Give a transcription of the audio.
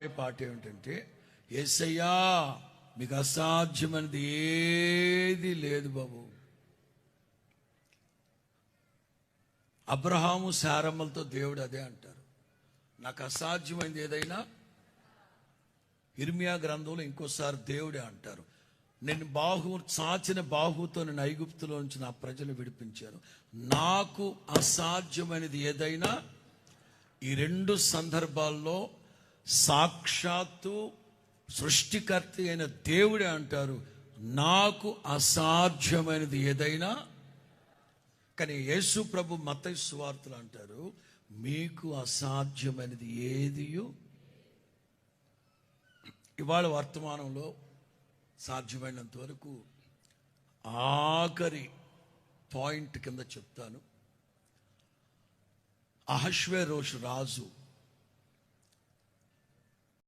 పాట ఏమిటంటే, యేసయ్యా మీకు అసాధ్యమైనది ఏది లేదు బాబు. అబ్రహాము శారమ్మలతో దేవుడు అదే అంటారు, నాకు అసాధ్యమైనది ఏదైనా. ఇర్మియా గ్రంథంలో ఇంకోసారి దేవుడే అంటారు, నేను చాచిన బాహుతో నేను ఐగుప్తులో నుంచి నా ప్రజలు విడిపించాను, నాకు అసాధ్యమైనది ఏదైనా. ఈ రెండు సందర్భాల్లో సాక్షాత్తు సృష్టికర్త అయిన దేవుడే అంటారు, నాకు అసాధ్యమైనది ఏదైనా. కానీ యేసు ప్రభు మత్తయి సువార్తలు అంటారు, మీకు అసాధ్యమైనది ఏదియు. ఇవాళ వర్తమానంలో సాధ్యమైనంత వరకు ఆఖరి పాయింట్ కింద చెప్తాను. అహష్వేరోషు రాజు